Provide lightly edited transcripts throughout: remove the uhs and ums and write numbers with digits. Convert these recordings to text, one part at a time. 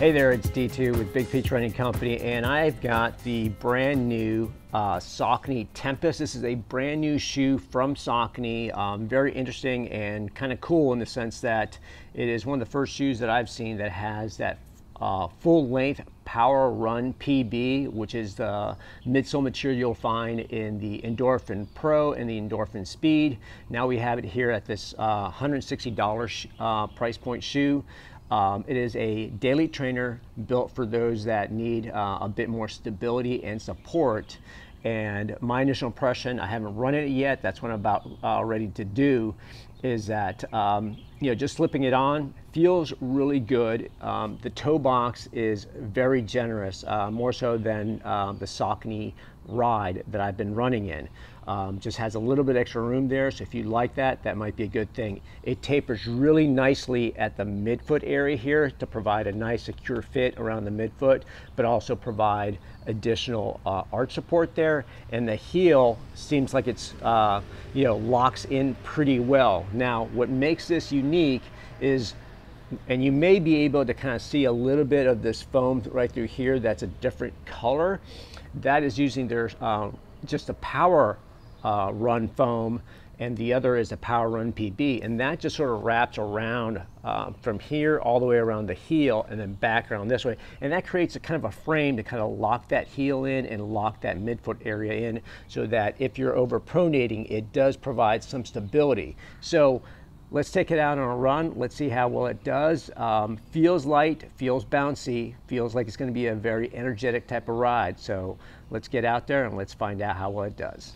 Hey there, it's D2 with Big Peach Running Company, and I've got the brand new Saucony Tempus. This is a brand new shoe from Saucony. Very interesting and kind of cool in the sense that it is one of the first shoes that I've seen that has that full-length PWRRUN PB, which is the midsole material you'll find in the Endorphin Pro and the Endorphin Speed. Now we have it here at this $160 price point shoe. It is a daily trainer built for those that need a bit more stability and support. And my initial impression, I haven't run it yet, that's what I'm about ready to do, is that just slipping it on feels really good. The toe box is very generous, more so than the Saucony Ride that I've been running in. Just has a little bit extra room there, so if you like that, that might be a good thing. It tapers really nicely at the midfoot area here to provide a nice secure fit around the midfoot, but also provide additional arch support there. And the heel seems like it's locks in pretty well. Now, what makes this unique is, and you may be able to kind of see a little bit of this foam right through here that's a different color. That is using their just a PWRRRUN foam, and the other is a PWRRUN PB, and that just sort of wraps around from here all the way around the heel and then back around this way, and that creates a kind of a frame to kind of lock that heel in and lock that midfoot area in, so that if you're over pronating, it does provide some stability. So let's take it out on a run. Let's see how well it does. Feels light, feels bouncy, feels like it's going to be a very energetic type of ride. So let's get out there and let's find out how well it does.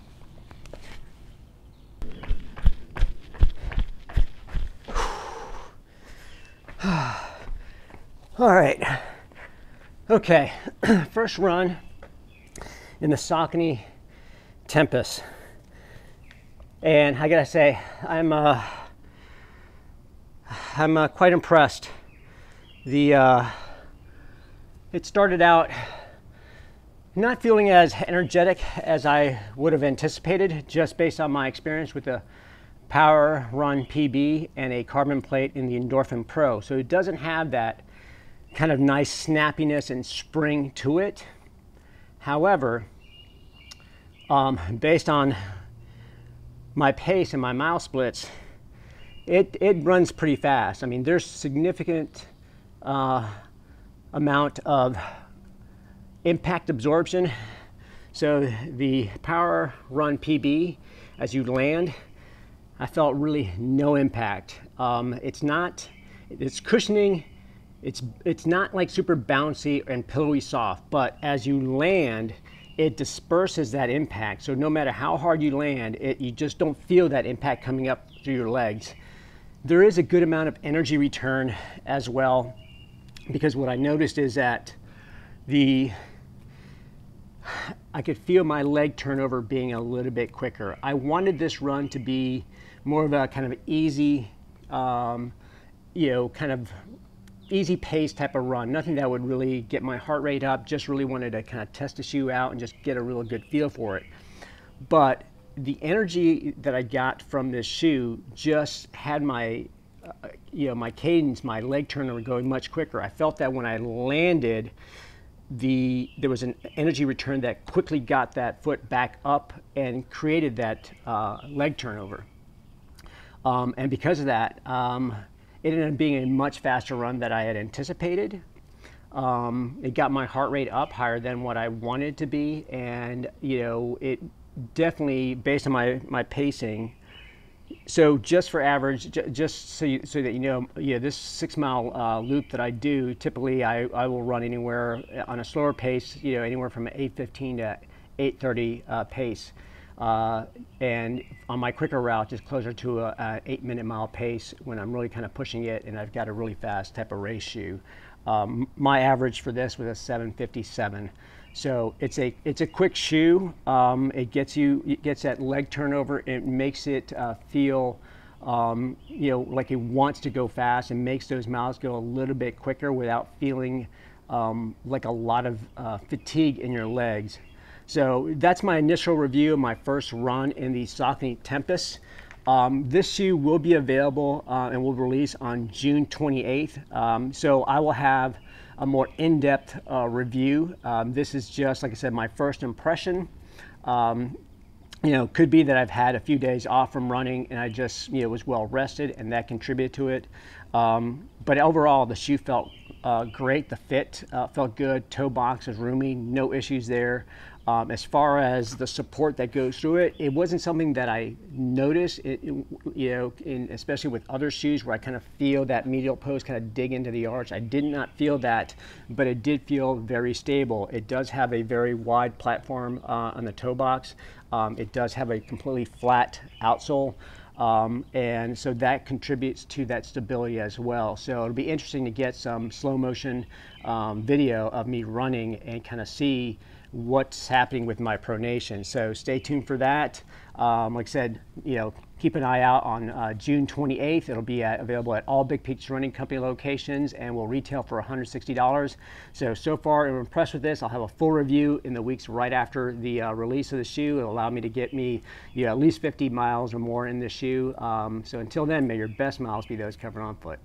All right. Okay. First run in the Saucony Tempus. And I gotta say, I'm quite impressed. It started out not feeling as energetic as I would have anticipated, just based on my experience with the PWRRRUN PB and a carbon plate in the Endorphin Pro. So it doesn't have that kind of nice snappiness and spring to it. However, based on my pace and my mile splits, it runs pretty fast. I mean, there's significant amount of impact absorption. So the PWRRRUN PB, as you land, I felt really no impact. It's cushioning. It's not like super bouncy and pillowy soft, but as you land, it disperses that impact. So no matter how hard you land, you just don't feel that impact coming up through your legs. There is a good amount of energy return as well, because what I noticed is that I could feel my leg turnover being a little bit quicker. I wanted this run to be more of a kind of easy, kind of easy pace type of run. Nothing that would really get my heart rate up, just really wanted to kind of test the shoe out and just get a real good feel for it. But the energy that I got from this shoe just had my, my cadence, my leg turnover going much quicker. I felt that when I landed, there was an energy return that quickly got that foot back up and created that leg turnover. And because of that, it ended up being a much faster run than I had anticipated. It got my heart rate up higher than what I wanted it to be, and it definitely, based on my pacing. So just for average, just so that you know, this 6 mile loop that I do, typically I will run anywhere on a slower pace, anywhere from 8:15 to 8:30 pace. And on my quicker route, just closer to a 8-minute mile pace when I'm really kind of pushing it and I've got a really fast type of race shoe. My average for this was a 7:57. So it's a quick shoe. It gets that leg turnover. It makes it feel like it wants to go fast, and makes those miles go a little bit quicker without feeling like a lot of fatigue in your legs. So that's my initial review of my first run in the Saucony Tempus. This shoe will be available and will release on June 28th. So I will have a more in-depth review. This is just, like I said, my first impression. You know, could be that I've had a few days off from running and I just, you know, was well rested and that contributed to it. But overall, the shoe felt great. The fit felt good. Toe box was roomy, no issues there. As far as the support that goes through it, it wasn't something that I noticed, you know, especially with other shoes where I kind of feel that medial post kind of dig into the arch. I did not feel that, but it did feel very stable. It does have a very wide platform on the toe box. It does have a completely flat outsole. And so that contributes to that stability as well. So it'll be interesting to get some slow motion video of me running and kind of see what's happening with my pronation. So stay tuned for that. Like I said, you know, keep an eye out on June 28th. It'll be available at all Big Peach Running Company locations and will retail for $160. So far I'm impressed with this. I'll have a full review in the weeks right after the release of the shoe. It'll allow me to get me, you know, at least 50 miles or more in this shoe. So until then, may your best miles be those covered on foot.